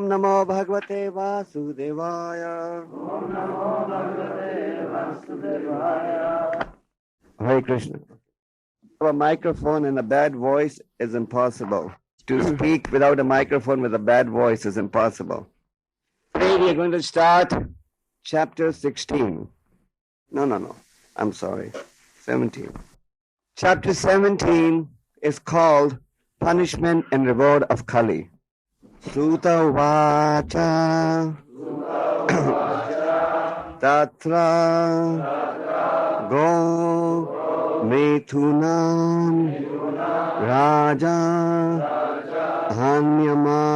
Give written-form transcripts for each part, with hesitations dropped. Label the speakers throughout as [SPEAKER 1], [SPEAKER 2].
[SPEAKER 1] Om Namo Bhagavate Vasudevaya.
[SPEAKER 2] Om Namo Bhagavate Vasudevaya.
[SPEAKER 1] Hare Krishna. A microphone and a bad voice is impossible. To speak without a microphone with a bad voice is impossible. Today we are going to start chapter 16. No. I'm sorry. 17. Chapter 17 is called Punishment and Reward of Kali. Suta Vacha Tatra Go Mithunam Raja Hanyamanam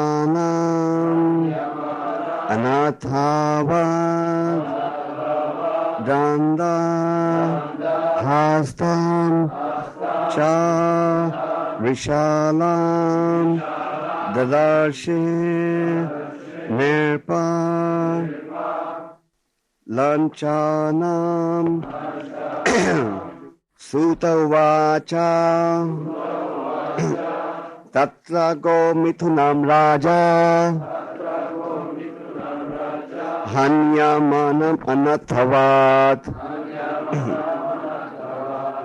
[SPEAKER 1] Anathavad Danda Hastam Cha Vishalam Dadarshe Nirpa Lanchanam Sutavacha Tatra Go Mithunam Raja Hanyamanam Anathavat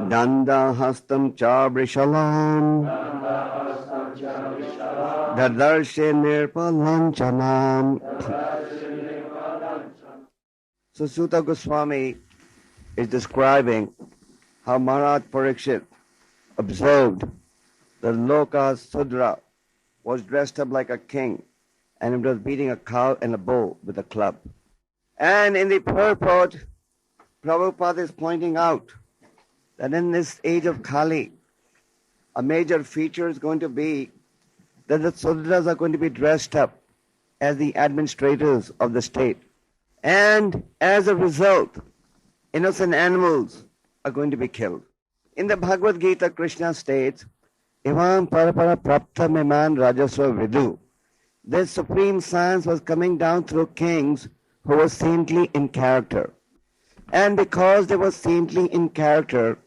[SPEAKER 1] Danda Hastam Cha Vrishalam Dadarshe Nirpa Lanchanam. So Suta Goswami is describing how Maharaj Parikshit observed that Loka Sudra was dressed up like a king and it was beating a cow and a bull with a club. And in the purport, Prabhupada is pointing out that in this age of Kali, a major feature is going to be that the Sudras are going to be dressed up as the administrators of the state. And as a result, innocent animals are going to be killed. In the Bhagavad Gita, Krishna states, Ivam parapara prapta meman rajasva vidu. This supreme science was coming down through kings who were saintly in character. And because they were saintly in character,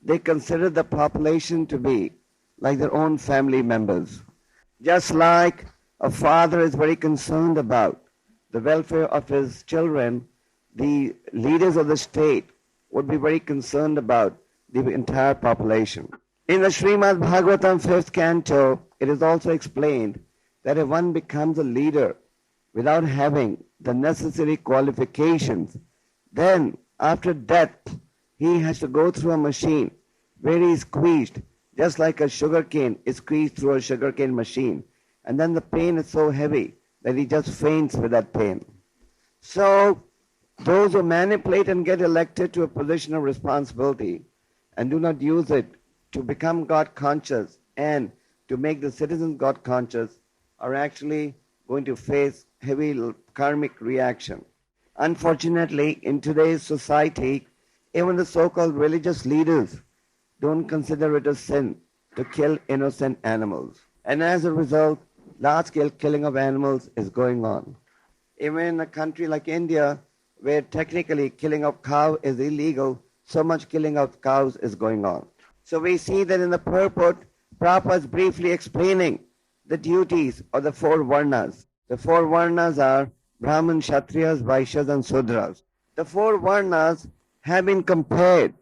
[SPEAKER 1] they considered the population to be like their own family members. Just like a father is very concerned about the welfare of his children, the leaders of the state would be very concerned about the entire population. In the Srimad Bhagavatam 5th canto, it is also explained that if one becomes a leader without having the necessary qualifications, then after death, he has to go through a machine where he is squeezed, just like a sugarcane is squeezed through a sugarcane machine. And then the pain is so heavy that he just faints with that pain. So, those who manipulate and get elected to a position of responsibility and do not use it to become God conscious and to make the citizens God conscious are actually going to face heavy karmic reaction. Unfortunately, in today's society, even the so-called religious leaders don't consider it a sin to kill innocent animals. And as a result, large-scale killing of animals is going on. Even in a country like India, where technically killing of cow is illegal, so much killing of cows is going on. So we see that in the purport, Prabhupada is briefly explaining the duties of the four varnas. The four varnas are Brahman, Kshatriyas, Vaishyas and Sudras. The four varnas have been compared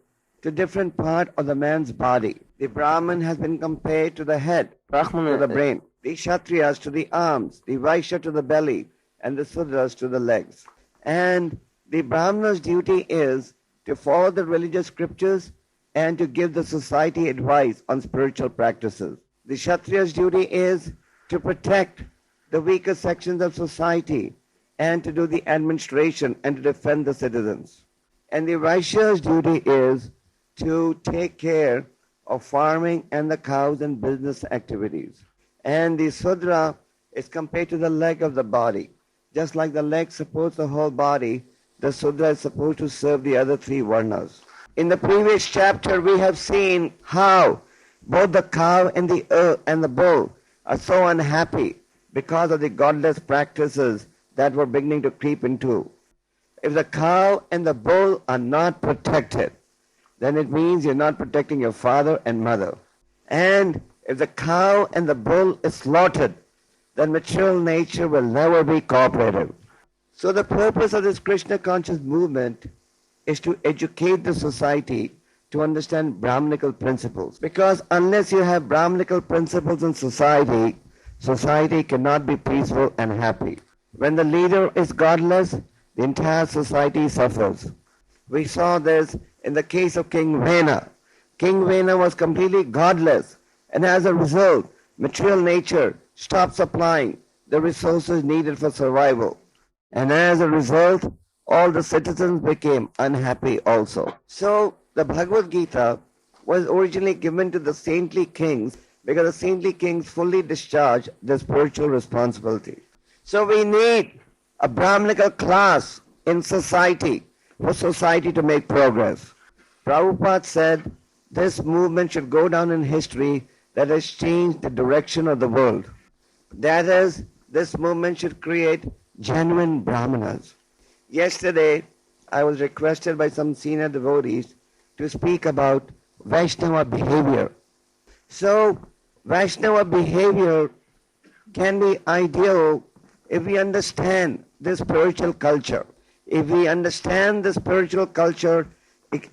[SPEAKER 1] to different part of the man's body. The Brahman has been compared to the head, to the brain. The Kshatriyas to the arms, the Vaishya to the belly, and the Sudras to the legs. And the Brahmana's duty is to follow the religious scriptures and to give the society advice on spiritual practices. The Kshatriya's duty is to protect the weaker sections of society and to do the administration and to defend the citizens. And the Vaishya's duty is to take care of farming and the cows and business activities. And the Sudra is compared to the leg of the body. Just like the leg supports the whole body, the Sudra is supposed to serve the other three varnas. In the previous chapter, we have seen how both the cow and the bull are so unhappy because of the godless practices that were beginning to creep into. If the cow and the bull are not protected, then it means you're not protecting your father and mother. And if the cow and the bull is slaughtered, then material nature will never be cooperative. So the purpose of this Krishna conscious movement is to educate the society to understand Brahmanical principles. Because unless you have Brahmanical principles in society, society cannot be peaceful and happy. When the leader is godless, the entire society suffers. We saw this in the case of King Vena. King Vena was completely godless, and as a result, material nature stopped supplying the resources needed for survival. And as a result, all the citizens became unhappy also. So the Bhagavad Gita was originally given to the saintly kings because the saintly kings fully discharged their spiritual responsibility. So we need a Brahmanical class in society for society to make progress. Prabhupada said this movement should go down in history that has changed the direction of the world. That is, this movement should create genuine Brahmanas. Yesterday, I was requested by some senior devotees to speak about Vaishnava behavior. So, Vaishnava behavior can be ideal if we understand this spiritual culture. If we understand the spiritual culture,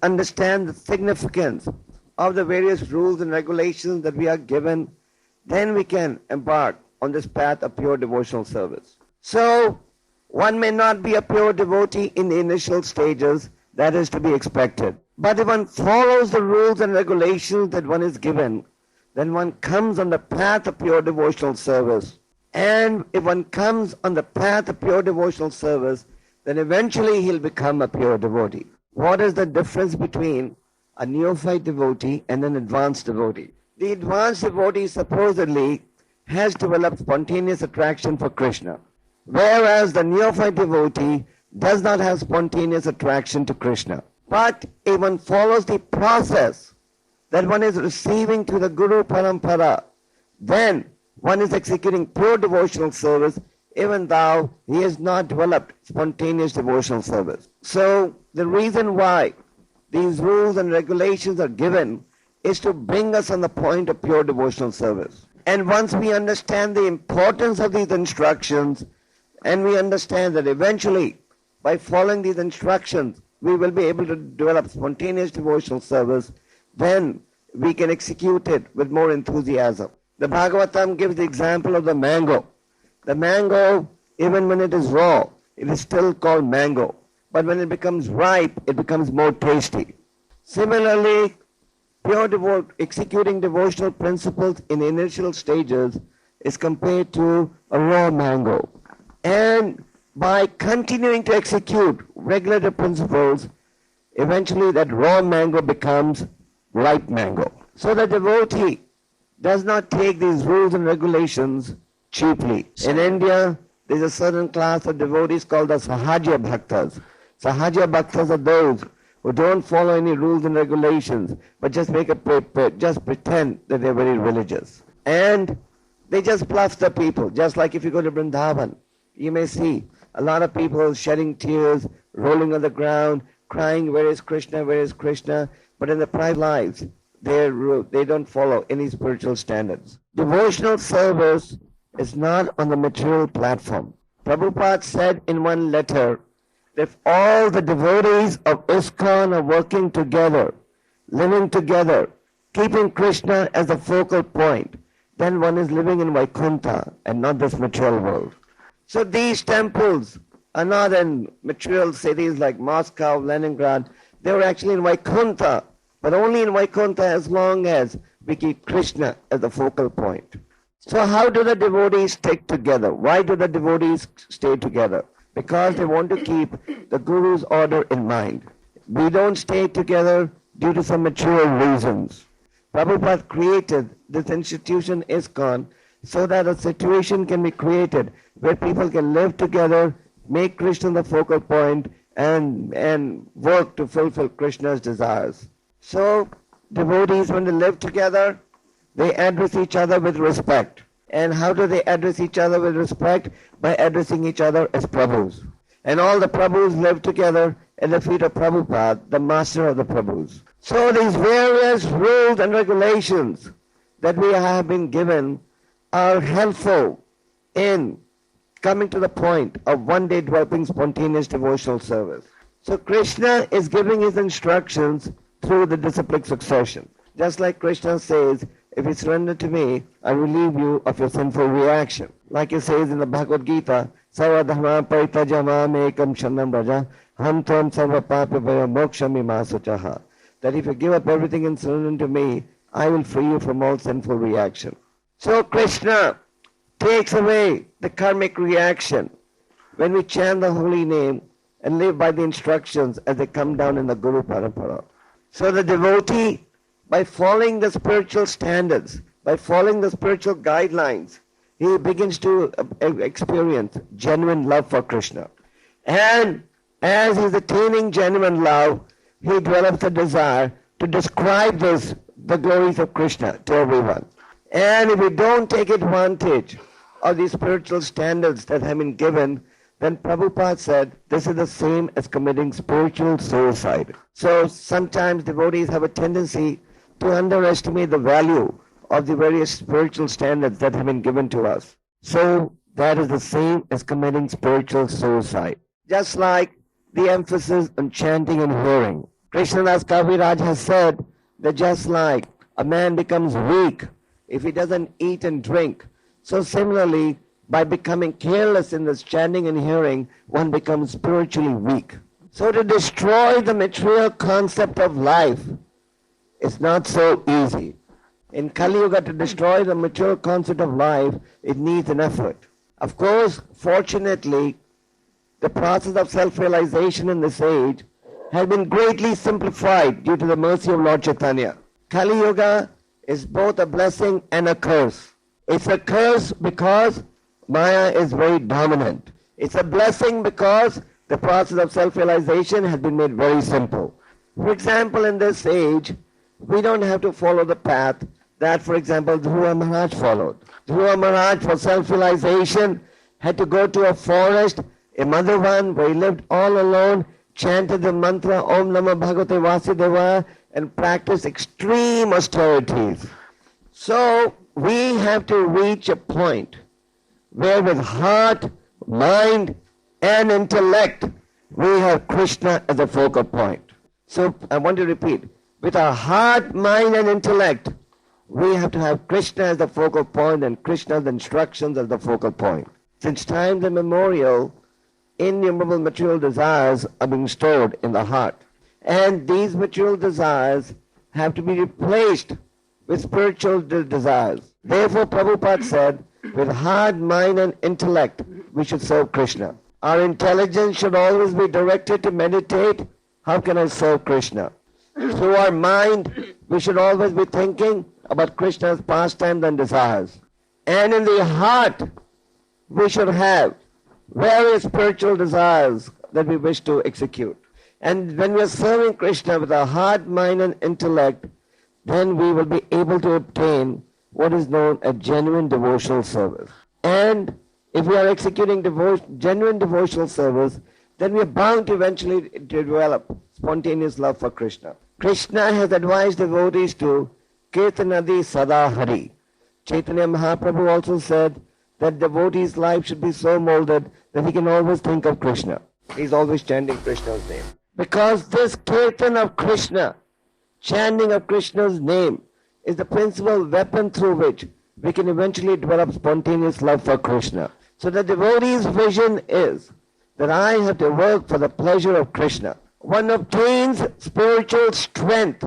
[SPEAKER 1] understand the significance of the various rules and regulations that we are given, then we can embark on this path of pure devotional service. So, one may not be a pure devotee in the initial stages, that is to be expected. But if one follows the rules and regulations that one is given, then one comes on the path of pure devotional service. And if one comes on the path of pure devotional service, then eventually he'll become a pure devotee. What is the difference between a neophyte devotee and an advanced devotee? The advanced devotee supposedly has developed spontaneous attraction for Krishna, whereas the neophyte devotee does not have spontaneous attraction to Krishna. But if one follows the process that one is receiving through the Guru Parampara, then one is executing pure devotional service even though he has not developed spontaneous devotional service. So the reason why these rules and regulations are given is to bring us on the point of pure devotional service. And once we understand the importance of these instructions, and we understand that eventually by following these instructions we will be able to develop spontaneous devotional service, then we can execute it with more enthusiasm. The Bhagavatam gives the example of the mango. The mango, even when it is raw, it is still called mango. But when it becomes ripe, it becomes more tasty. Similarly, executing devotional principles in the initial stages is compared to a raw mango. And by continuing to execute regulative principles, eventually that raw mango becomes ripe mango. So the devotee does not take these rules and regulations cheaply. In India, there is a certain class of devotees called the Sahaja Bhaktas. Sahaja Bhaktas are those who don't follow any rules and regulations, but just just pretend that they're very religious. And they just bluff the people. Just like if you go to Vrindavan, you may see a lot of people shedding tears, rolling on the ground, crying, where is Krishna, where is Krishna? But in their private lives, they don't follow any spiritual standards. Devotional service is not on the material platform. Prabhupada said in one letter, if all the devotees of ISKCON are working together, living together, keeping Krishna as a focal point, then one is living in Vaikuntha and not this material world. So these temples are not in material cities like Moscow, Leningrad. They were actually in Vaikuntha, but only in Vaikuntha as long as we keep Krishna as the focal point. So how do the devotees stick together? Why do the devotees stay together? Because they want to keep the Guru's order in mind. We don't stay together due to some material reasons. Prabhupada created this institution ISKCON so that a situation can be created where people can live together, make Krishna the focal point, and work to fulfill Krishna's desires. So devotees, when they live together, they address each other with respect. And how do they address each other with respect? By addressing each other as Prabhus. And all the Prabhus live together at the feet of Prabhupada, the master of the Prabhus. So these various rules and regulations that we have been given are helpful in coming to the point of one day developing spontaneous devotional service. So Krishna is giving his instructions through the disciplic succession. Just like Krishna says, if you surrender to me, I will relieve you of your sinful reaction. Like he says in the Bhagavad Gita, Sarva dharma paritaja mam ekam shanam raja ham tvam sarva papa vaya moksham imasuchaha. That if you give up everything and surrender to me, I will free you from all sinful reaction. So Krishna takes away the karmic reaction when we chant the holy name and live by the instructions as they come down in the Guru Parampara. So the devotee, by following the spiritual standards, by following the spiritual guidelines, he begins to experience genuine love for Krishna. And as he's attaining genuine love, he develops a desire to describe the glories of Krishna to everyone. And if we don't take advantage of these spiritual standards that have been given, then Prabhupada said this is the same as committing spiritual suicide. So sometimes devotees have a tendency to underestimate the value of the various spiritual standards that have been given to us. So that is the same as committing spiritual suicide. Just like the emphasis on chanting and hearing. Krishnadas Kaviraj has said that just like a man becomes weak if he doesn't eat and drink, so similarly, by becoming careless in this chanting and hearing, one becomes spiritually weak. So to destroy the material concept of life is not so easy. In Kali Yuga, to destroy the material concept of life, it needs an effort. Of course, fortunately, the process of self-realization in this age has been greatly simplified due to the mercy of Lord Chaitanya. Kali Yuga is both a blessing and a curse. It's a curse because Maya is very dominant. It's a blessing because the process of self-realization has been made very simple. For example, in this age, we don't have to follow the path that, for example, Dhruva Maharaj followed. Dhruva Maharaj, for self-realization, had to go to a forest, a Madhavan, where he lived all alone, chanted the mantra Om Namah Bhagavate Vasudevaya, and practiced extreme austerities. So we have to reach a point where with heart, mind, and intellect, we have Krishna as a focal point. So I want to repeat, with our heart, mind, and intellect, we have to have Krishna as the focal point and Krishna's instructions as the focal point. Since time immemorial, innumerable material desires are being stored in the heart. And these material desires have to be replaced with spiritual desires. Therefore, Prabhupada said, with heart, mind, and intellect, we should serve Krishna. Our intelligence should always be directed to meditate, how can I serve Krishna? Through our mind, we should always be thinking about Krishna's pastimes and desires. And in the heart, we should have various spiritual desires that we wish to execute. And when we are serving Krishna with our heart, mind, and intellect, then we will be able to obtain what is known as genuine devotional service. And if we are executing genuine devotional service, then we are bound to eventually develop spontaneous love for Krishna. Krishna has advised devotees to Kirtanadi Sada Hari. Chaitanya Mahaprabhu also said that devotee's life should be so molded that he can always think of Krishna. He's always chanting Krishna's name. Because this kirtan of Krishna, chanting of Krishna's name, is the principal weapon through which we can eventually develop spontaneous love for Krishna. So the devotee's vision is that I have to work for the pleasure of Krishna. One obtains spiritual strength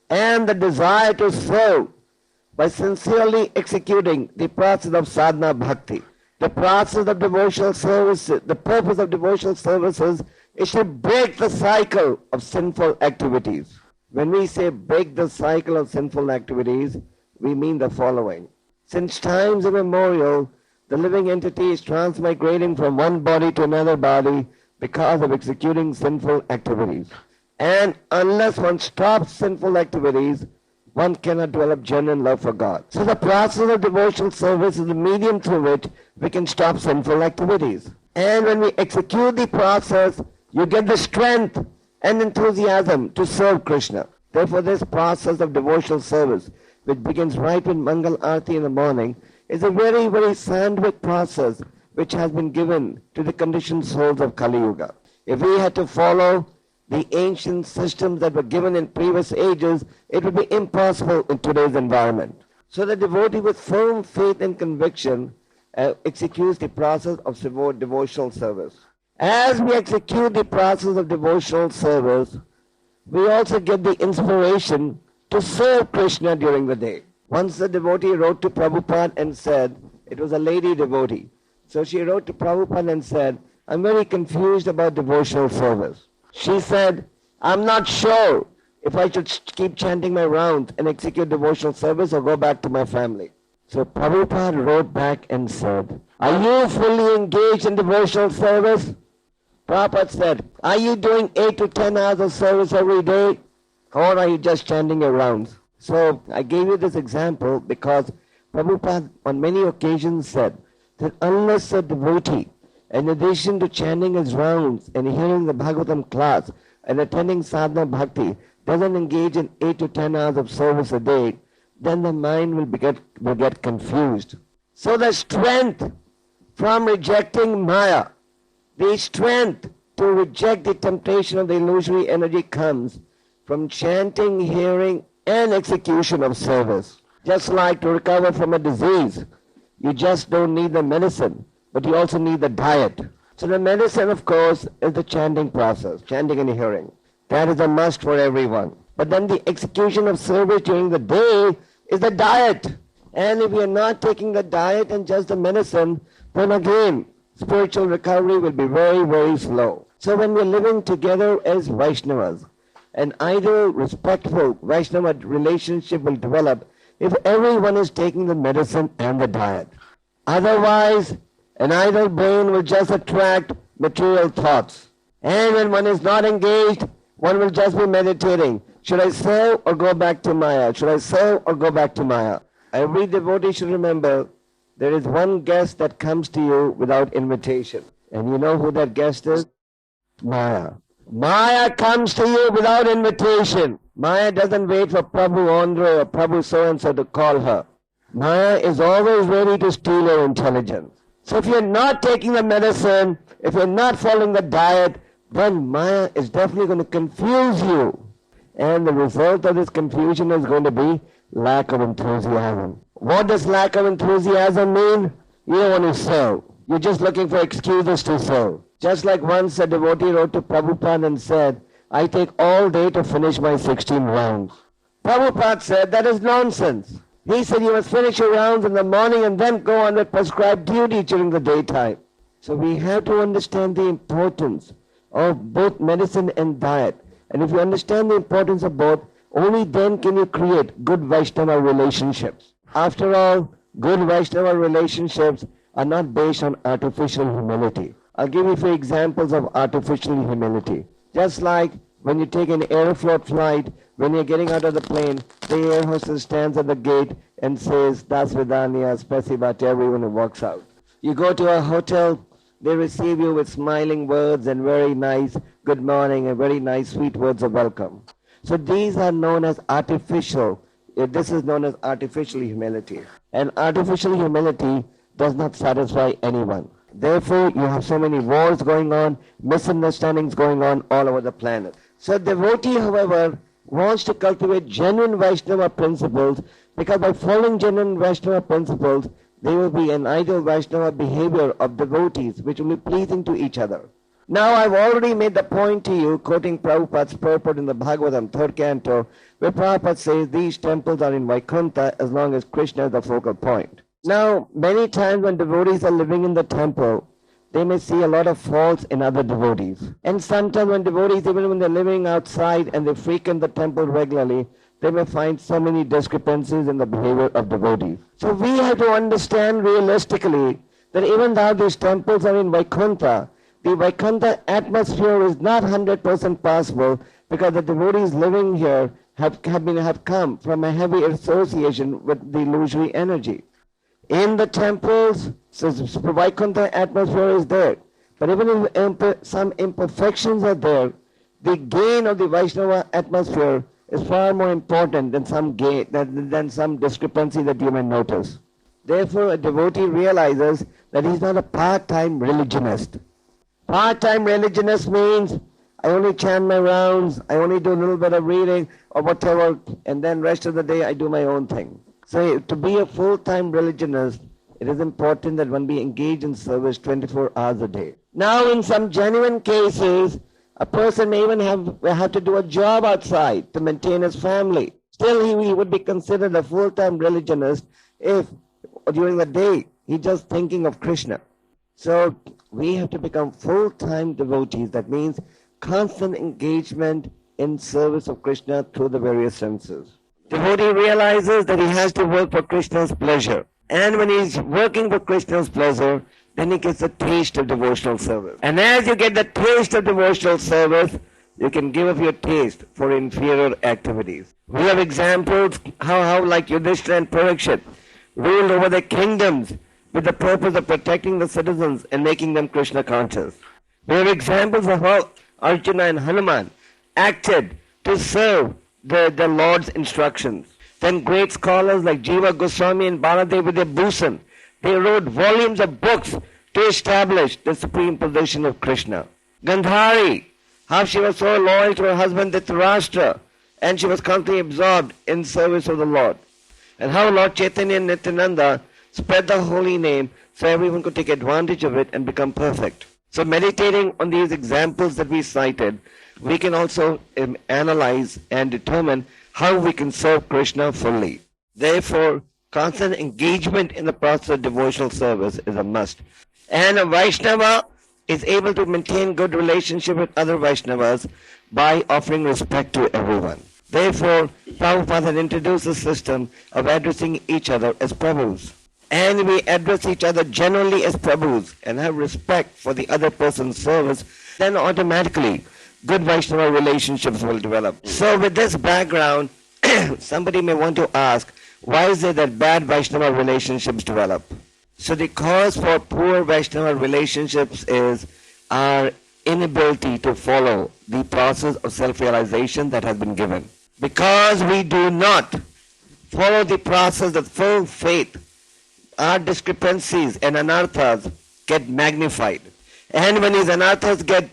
[SPEAKER 1] and the desire to serve by sincerely executing the process of sadhana bhakti. The process of devotional service, the purpose of devotional services is to break the cycle of sinful activities. When we say break the cycle of sinful activities, we mean the following. Since times immemorial, the living entity is transmigrating from one body to another body because of executing sinful activities. And unless one stops sinful activities, one cannot develop genuine love for God. So the process of devotional service is the medium through which we can stop sinful activities. And when we execute the process, you get the strength and enthusiasm to serve Krishna. Therefore, this process of devotional service, which begins right with Mangal Arati in the morning, is a very, very scientific process which has been given to the conditioned souls of Kali Yuga. If we had to follow the ancient systems that were given in previous ages, it would be impossible in today's environment. So the devotee with firm faith and conviction executes the process of devotional service. As we execute the process of devotional service, we also get the inspiration to serve Krishna during the day. Once the devotee wrote to Prabhupada and said, it was a lady devotee, so she wrote to Prabhupada and said, I'm very confused about devotional service. She said, I'm not sure if I should keep chanting my rounds and execute devotional service or go back to my family. So Prabhupada wrote back and said, are you fully engaged in devotional service? Prabhupada said, are you doing 8 to 10 hours of service every day? Or are you just chanting your rounds? So I gave you this example because Prabhupada on many occasions said that unless a devotee, in addition to chanting his rounds and hearing the Bhagavatam class and attending sadhana bhakti, doesn't engage in 8 to 10 hours of service a day, then the mind will get confused. So the strength from rejecting Maya, the strength to reject the temptation of the illusory energy comes from chanting, hearing, and execution of service. Just like to recover from a disease, you just don't need the medicine, but you also need the diet. So the medicine, of course, is the chanting process, chanting and hearing. That is a must for everyone. But then the execution of service during the day is the diet. And if we are not taking the diet and just the medicine, then again, spiritual recovery will be very, very slow. So when we are living together as Vaishnavas, an ideal, respectful Vaishnava relationship will develop if everyone is taking the medicine and the diet. Otherwise, an idle brain will just attract material thoughts. And when one is not engaged, one will just be meditating. Should I serve or go back to Maya? Should I serve or go back to Maya? Every devotee should remember there is one guest that comes to you without invitation. And you know who that guest is? Maya. Maya comes to you without invitation. Maya doesn't wait for Prabhu Andre or Prabhu so-and-so to call her. Maya is always ready to steal your intelligence. So if you're not taking the medicine, if you're not following the diet, then Maya is definitely going to confuse you. And the result of this confusion is going to be lack of enthusiasm. What does lack of enthusiasm mean? You don't want to serve. You're just looking for excuses to serve. Just like once a devotee wrote to Prabhupada and said, I take all day to finish my 16 rounds. Prabhupada said, that is nonsense. He said, you must finish your rounds in the morning and then go on with prescribed duty during the daytime. So we have to understand the importance of both medicine and diet. And if you understand the importance of both, only then can you create good Vaishnava relationships. After all, good Vaishnava relationships are not based on artificial humility. I'll give you a few examples of artificial humility. Just like when you take an Aeroflot flight, when you're getting out of the plane, the air hostess stands at the gate and says, Das Vidania, Spasiba to everyone who walks out. You go to a hotel, they receive you with smiling words and very nice good morning and very nice sweet words of welcome. So these are known as artificial. This is known as artificial humility. And artificial humility does not satisfy anyone. Therefore, you have so many wars going on, misunderstandings going on all over the planet. So devotee, however, wants to cultivate genuine Vaishnava principles, because by following genuine Vaishnava principles, there will be an ideal Vaishnava behavior of devotees which will be pleasing to each other. Now, I've already made the point to you, quoting Prabhupada's purport in the Bhagavatam, 3rd canto, where Prabhupada says these temples are in Vaikuntha as long as Krishna is the focal point. Now, many times when devotees are living in the temple, they may see a lot of faults in other devotees. And sometimes when devotees, even when they're living outside and they frequent the temple regularly, they may find so many discrepancies in the behavior of devotees. So we have to understand realistically that even though these temples are in Vaikuntha, the Vaikuntha atmosphere is not 100% possible, because the devotees living here have come from a heavy association with the illusory energy. In the temples, so the Vaikuntha atmosphere is there. But even if some imperfections are there, the gain of the Vaishnava atmosphere is far more important than some discrepancy that you may notice. Therefore, a devotee realizes that he's not a part-time religionist. Part-time religionist means I only chant my rounds, I only do a little bit of reading or whatever, and then rest of the day I do my own thing. So to be a full-time religionist, it is important that one be engaged in service 24 hours a day. Now, in some genuine cases, a person may even have to do a job outside to maintain his family. Still, he would be considered a full-time religionist if during the day he's just thinking of Krishna. So we have to become full-time devotees. That means constant engagement in service of Krishna through the various senses. Devotee realizes that he has to work for Krishna's pleasure. And when he's working for Krishna's pleasure, then he gets a taste of devotional service. And as you get the taste of devotional service, you can give up your taste for inferior activities. We have examples how like Yudhishthira and Parikshit ruled over their kingdoms with the purpose of protecting the citizens and making them Krishna conscious. We have examples of how Arjuna and Hanuman acted to serve the Lord's instructions. Then great scholars like Jiva Goswami and Baladev Bhusan, they wrote volumes of books to establish the supreme position of Krishna. Gandhari, how she was so loyal to her husband Dhritarashtra, and she was constantly absorbed in service of the Lord. And how Lord Chaitanya and Nityananda spread the holy name so everyone could take advantage of it and become perfect. So meditating on these examples that we cited, we can also analyze and determine how we can serve Krishna fully. Therefore, constant engagement in the process of devotional service is a must. And a Vaishnava is able to maintain good relationship with other Vaishnavas by offering respect to everyone. Therefore, Prabhupada had introduced a system of addressing each other as Prabhus. And we address each other generally as Prabhus and have respect for the other person's service, then automatically good Vaishnava relationships will develop. So with this background, somebody may want to ask, why is it that bad Vaishnava relationships develop? So the cause for poor Vaishnava relationships is our inability to follow the process of self-realization that has been given. Because we do not follow the process of full faith, our discrepancies and anarthas get magnified. And when these anarthas get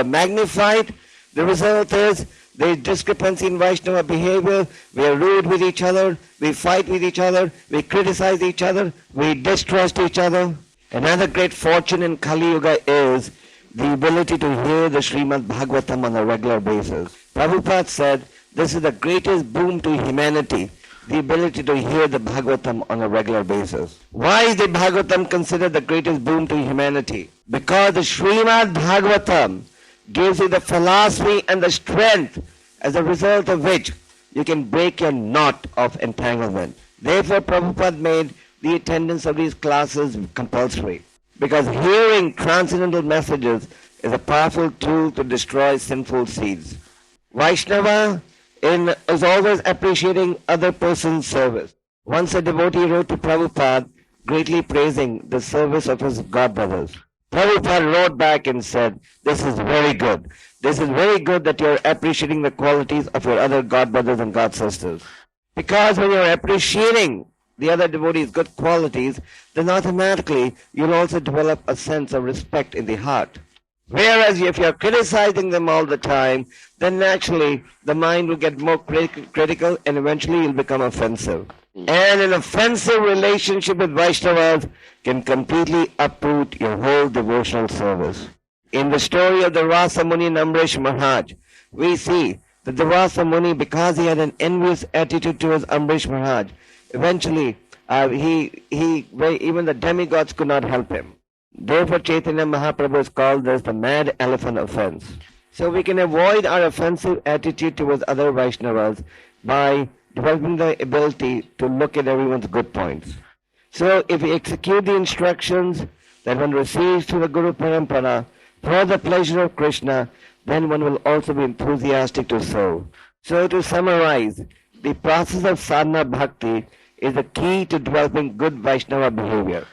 [SPEAKER 1] magnified, the result is there is discrepancy in Vaishnava behavior. We are rude with each other, we fight with each other, we criticize each other, we distrust each other. Another great fortune in Kali Yuga is the ability to hear the Srimad Bhagavatam on a regular basis. Prabhupada said this is the greatest boon to humanity, the ability to hear the Bhagavatam on a regular basis. Why is the Bhagavatam considered the greatest boon to humanity? Because the Srimad Bhagavatam gives you the philosophy and the strength as a result of which you can break your knot of entanglement. Therefore, Prabhupada made the attendance of these classes compulsory. Because hearing transcendental messages is a powerful tool to destroy sinful seeds. Vaishnava is always appreciating other person's service. Once a devotee wrote to Prabhupada greatly praising the service of his godbrothers. Prabhupada wrote back and said, this is very good. This is very good that you're appreciating the qualities of your other godbrothers and godsisters. Because when you're appreciating the other devotees' good qualities, then automatically you'll also develop a sense of respect in the heart. Whereas if you're criticizing them all the time, then naturally the mind will get more critical and eventually you'll become offensive. And an offensive relationship with Vaishnavas can completely uproot your whole devotional service. In the story of the Rasa Muni and Amrish Maharaj, we see that the Rasa Muni, because he had an envious attitude towards Amrish Maharaj, eventually even the demigods could not help him. Therefore, Chaitanya Mahaprabhu is called this the mad elephant offense. So we can avoid our offensive attitude towards other Vaishnavas by developing the ability to look at everyone's good points. So if we execute the instructions that one receives through the Guru Parampara for the pleasure of Krishna, then one will also be enthusiastic to serve. So to summarize, the process of sadhana bhakti is the key to developing good Vaishnava behavior.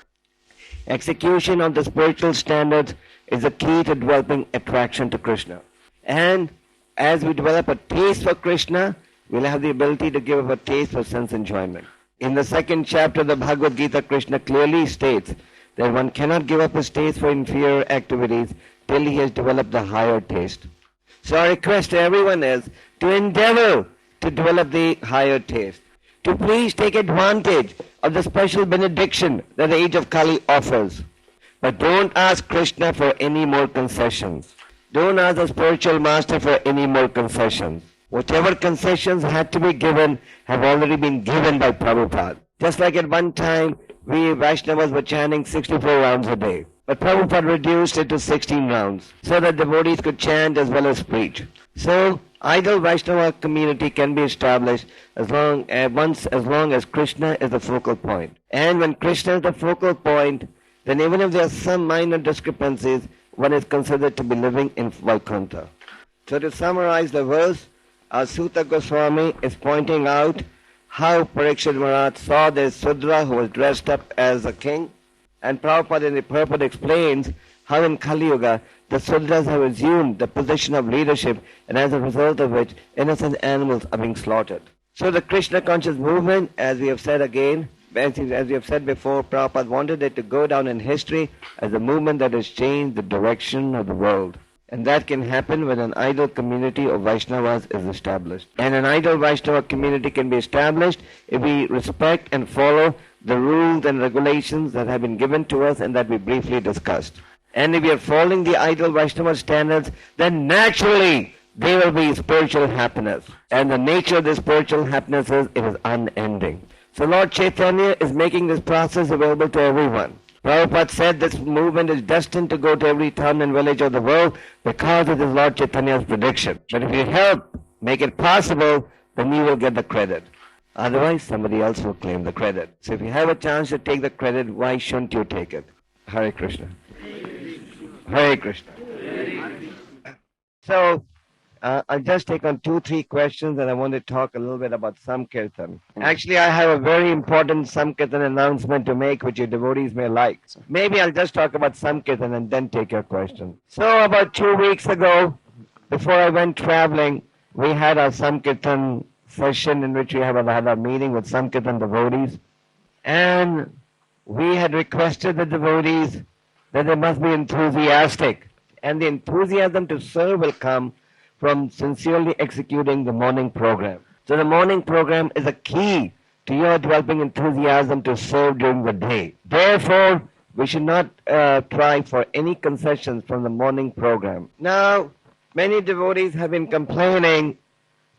[SPEAKER 1] Execution of the spiritual standards is the key to developing attraction to Krishna. And as we develop a taste for Krishna, we'll have the ability to give up a taste for sense enjoyment. In the second chapter of the Bhagavad Gita, Krishna clearly states that one cannot give up his taste for inferior activities till he has developed the higher taste. So our request to everyone is to endeavor to develop the higher taste, to please take advantage of the special benediction that the age of Kali offers. But don't ask Krishna for any more concessions. Don't ask the spiritual master for any more concessions. Whatever concessions had to be given have already been given by Prabhupada. Just like at one time, we Vaishnavas were chanting 64 rounds a day. But Prabhupada reduced it to 16 rounds so that devotees could chant as well as preach. So, ideal Vaishnava community can be established as long as Krishna is the focal point. And when Krishna is the focal point, then even if there are some minor discrepancies, one is considered to be living in Vaikuntha. So to summarize the verse, Suta Goswami is pointing out how Parikshit Maharaj saw this Sudra who was dressed up as a king, and Prabhupada in the purport explains how in Kali Yuga the Sudras have assumed the position of leadership, and as a result of which innocent animals are being slaughtered. So the Krishna conscious movement, as we have said again, as we have said before, Prabhupada wanted it to go down in history as a movement that has changed the direction of the world. And that can happen when an ideal community of Vaishnavas is established. And an ideal Vaishnava community can be established if we respect and follow the rules and regulations that have been given to us and that we briefly discussed. And if we are following the ideal Vaishnava standards, then naturally there will be spiritual happiness. And the nature of this spiritual happiness is it is unending. So Lord Chaitanya is making this process available to everyone. Prabhupada said this movement is destined to go to every town and village of the world because it is Lord Chaitanya's prediction. But if you help make it possible, then you will get the credit. Otherwise, somebody else will claim the credit. So if you have a chance to take the credit, why shouldn't you take it? Hare Krishna. Hare Krishna. So, I'll just take on 2-3 questions, and I want to talk a little bit about Samkirtan. Actually, I have a very important Samkirtan announcement to make, which your devotees may like. Maybe I'll just talk about Samkirtan and then take your question. So about 2 weeks ago, before I went traveling, we had our Samkirtan session in which we had a meeting with Samkirtan devotees. And we had requested the devotees that they must be enthusiastic. And the enthusiasm to serve will come from sincerely executing the morning program. So the morning program is a key to your developing enthusiasm to serve during the day. Therefore, we should not try for any concessions from the morning program. Now, many devotees have been complaining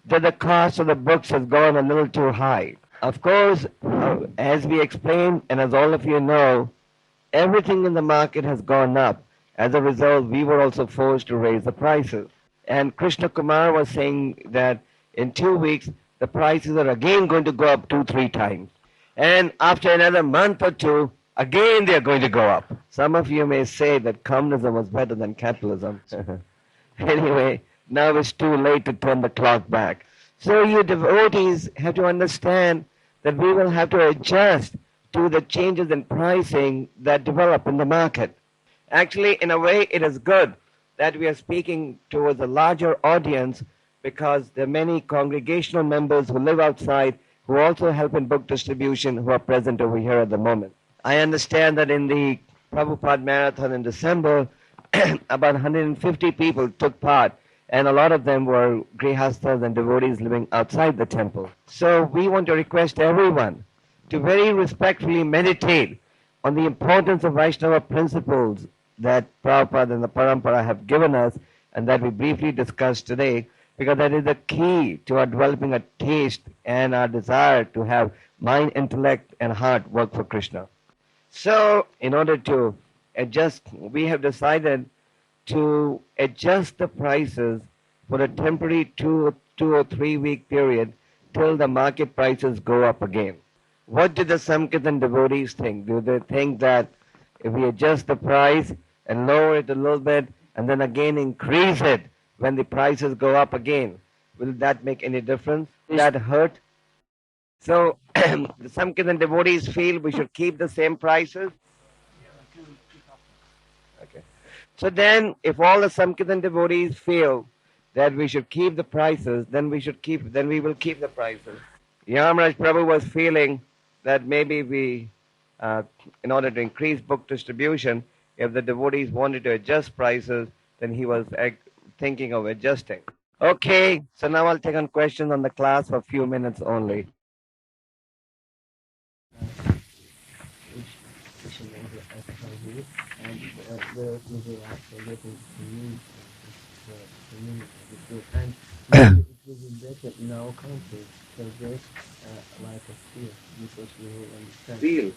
[SPEAKER 1] that the cost of the books has gone a little too high. Of course, as we explained, and as all of you know, everything in the market has gone up. As a result, we were also forced to raise the prices. And Krishna Kumar was saying that in 2 weeks, the prices are again going to go up 2-3 times. And after another month or two, again they're going to go up. Some of you may say that communism was better than capitalism. Anyway, now it's too late to turn the clock back. So you devotees have to understand that we will have to adjust to the changes in pricing that develop in the market. Actually, in a way, it is good that we are speaking towards a larger audience because there are many congregational members who live outside who also help in book distribution who are present over here at the moment. I understand that in the Prabhupada Marathon in December, about 150 people took part, and a lot of them were grihasthas and devotees living outside the temple. So we want to request everyone to very respectfully meditate on the importance of Vaishnava principles that Prabhupada and the Parampara have given us and that we briefly discussed today, because that is the key to our developing a taste and our desire to have mind, intellect, and heart work for Krishna. So, in order to adjust, we have decided to adjust the prices for a temporary 2 or 3 week period till the market prices go up again. What do the Samkirtan devotees think? Do they think that if we adjust the price and lower it a little bit and then again increase it when the prices go up again, will that make any difference? Will that hurt? So the Samkirtan devotees feel we should keep the same prices. Okay. So then if all the Samkirtan devotees feel that we should keep the prices, then we will keep the prices. Yamaraj Prabhu was feeling that maybe in order to increase book distribution, if the devotees wanted to adjust prices, then he was thinking of adjusting. Okay, so now I'll take on questions on the class for a few minutes only.
[SPEAKER 2] And it will be better in our country because there's like a fear because we will understand. Feel.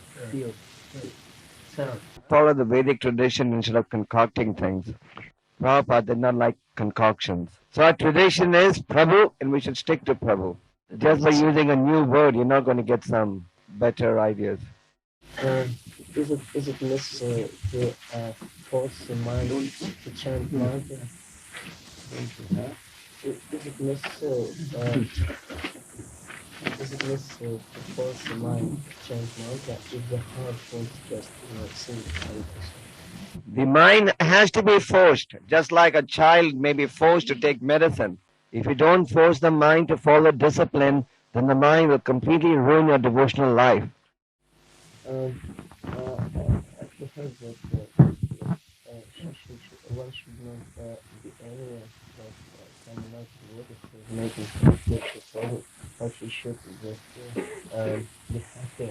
[SPEAKER 2] Sound.
[SPEAKER 1] Follow the Vedic tradition instead of concocting things. Prabhupada did not like concoctions. So our tradition is Prabhu, and we should stick to Prabhu. Just by using a new word, you're not going to get some better ideas.
[SPEAKER 2] Is it necessary to force the mind to chant mantra? Is it necessary? Is it necessary to force the mind to chant mantra if the heart wants just sing Hare Krishna?
[SPEAKER 1] The mind has to be forced, just like a child may be forced to take medicine. If you don't force the mind to follow discipline, then the mind will completely ruin your devotional life.
[SPEAKER 2] I've heard that one should not be angry that someone else is making mistakes or but he should just be happy.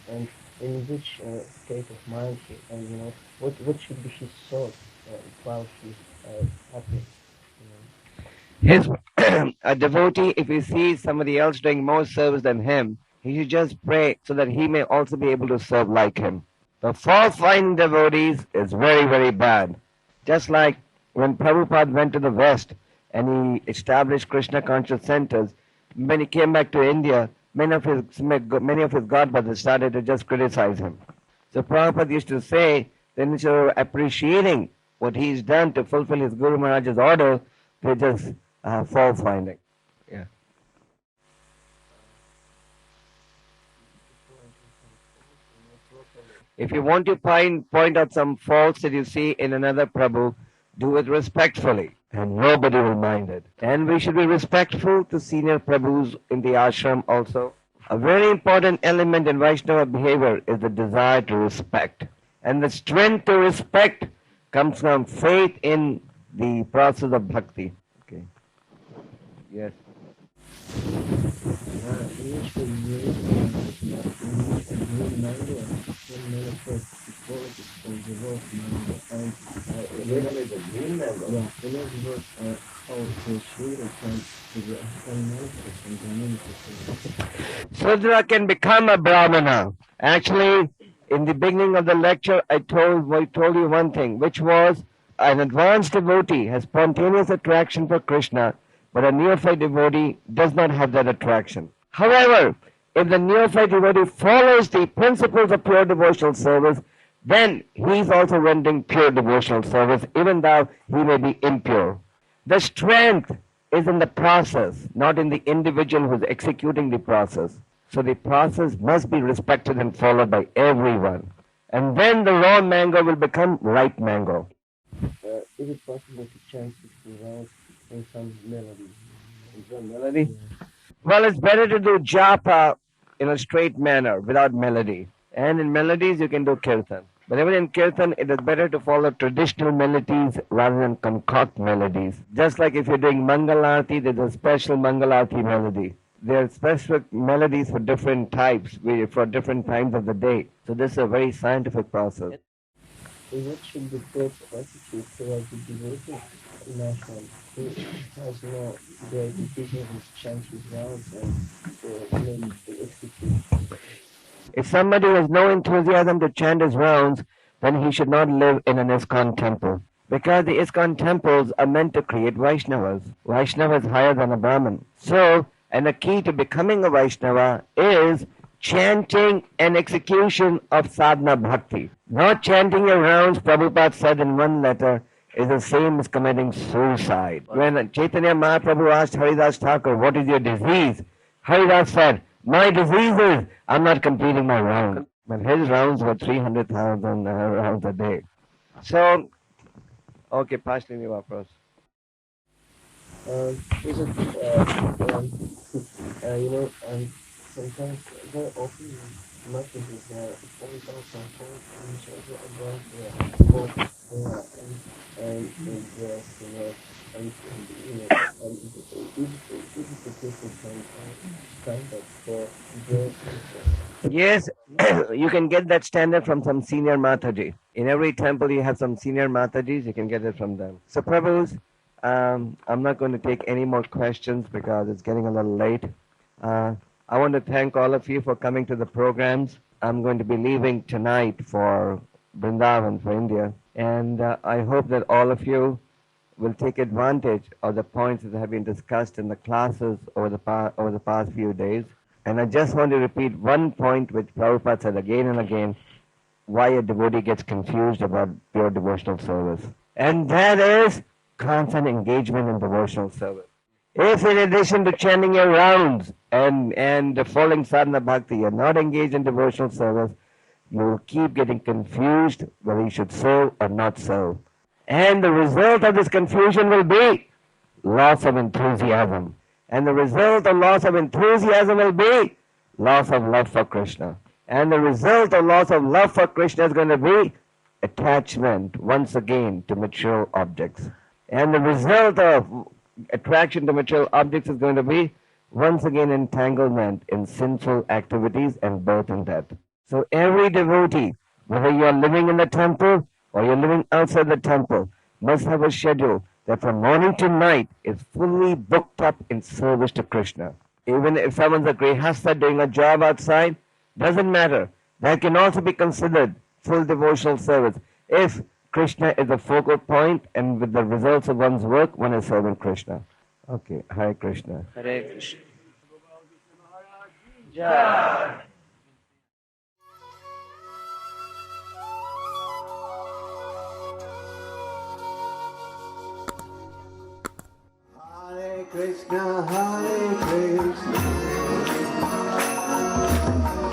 [SPEAKER 2] And in which state of mind he, and what should be his thought while he's happy.
[SPEAKER 1] His a devotee, if he sees somebody else doing more service than him, he should just pray so that he may also be able to serve like him. The fault-finding devotees is very, very bad. Just like when Prabhupada went to the West and he established Krishna conscious centers, when he came back to India, many of his godbrothers started to just criticize him. So Prabhupada used to say that instead of appreciating what he's done to fulfill his Guru Maharaj's order, they just fault-finding. Yeah. If you want to point out some faults that you see in another Prabhu, do it respectfully, and nobody will mind it. And we should be respectful to senior Prabhus in the ashram also. A very important element in Vaishnava behavior is the desire to respect. And the strength to respect comes from faith in the process of bhakti. Okay. Yes. Sudra can become a Brahmana. Actually, in the beginning of the lecture, I told you one thing, which was an advanced devotee has spontaneous attraction for Krishna, but a neophyte devotee does not have that attraction. However, if the neophyte devotee follows the principles of pure devotional service, then he is also rendering pure devotional service, even though he may be impure. The strength is in the process, not in the individual who is executing the process. So the process must be respected and followed by everyone. And then the raw mango will become ripe mango.
[SPEAKER 2] Is it possible to chant 60 rounds in some melody?
[SPEAKER 1] In some melody? Yeah. Well, it's better to do japa in a straight manner without melody. And in melodies, you can do kirtan. But even in kirtan, it is better to follow traditional melodies rather than concoct melodies. Just like if you're doing Mangalarti, there's a special Mangalarti melody. There are specific melodies for different types, for different times of the day. So this is a very scientific process.
[SPEAKER 2] What should be taught attitude towards the devotee in ashram who has no great enthusiasm to chant his rounds and to execute?
[SPEAKER 1] If somebody has no enthusiasm to chant his rounds, then he should not live in an ISKCON temple. Because the ISKCON temples are meant to create Vaishnavas. Vaishnava is higher than a Brahmin. So, and the key to becoming a Vaishnava is chanting and execution of sadhana bhakti. Not chanting your rounds, Prabhupada said in one letter, is the same as committing suicide. When Chaitanya Mahaprabhu asked Haridas Thakur, what is your disease? Haridas said, my disease is I'm not completing my rounds. But his rounds were 300,000 rounds a day. So, okay, pashli mi vapros.
[SPEAKER 2] Sometimes, very often, messages that always also hold each other above the hope and just and each petition stand up for their people.
[SPEAKER 1] Yes, you can get that standard from some senior Mataji. In every temple, you have some senior Matajis. You can get it from them. So, Prabhus, I'm not going to take any more questions because it's getting a little late. I want to thank all of you for coming to the programs. I'm going to be leaving tonight for Vrindavan, for India. And I hope that all of you will take advantage of the points that have been discussed in the classes over the past few days. And I just want to repeat one point which Prabhupada said again and again, why a devotee gets confused about pure devotional service. And that is constant engagement in devotional service. If in addition to chanting your rounds and following sadhana bhakti, you're not engaged in devotional service, you will keep getting confused whether you should serve or not serve. And the result of this confusion will be loss of enthusiasm. And the result of loss of enthusiasm will be loss of love for Krishna. And the result of loss of love for Krishna is going to be attachment, once again, to material objects. And the result of attraction to material objects is going to be, once again, entanglement in sinful activities and birth and death. So every devotee, whether you are living in the temple or you're living outside the temple, must have a schedule that from morning to night is fully booked up in service to Krishna. Even if someone's a grihastha doing a job outside, doesn't matter. That can also be considered full devotional service if Krishna is the focal point and with the results of one's work, one is serving Krishna. Okay, Hare Krishna.
[SPEAKER 3] Hare Krishna. Jai.
[SPEAKER 4] Hare Krishna,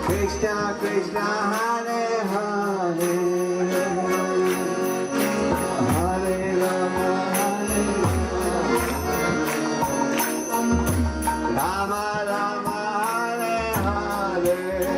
[SPEAKER 4] Krishna Krishna, Hare Hare, Hare Rama, Rama Rama, Hare Hare.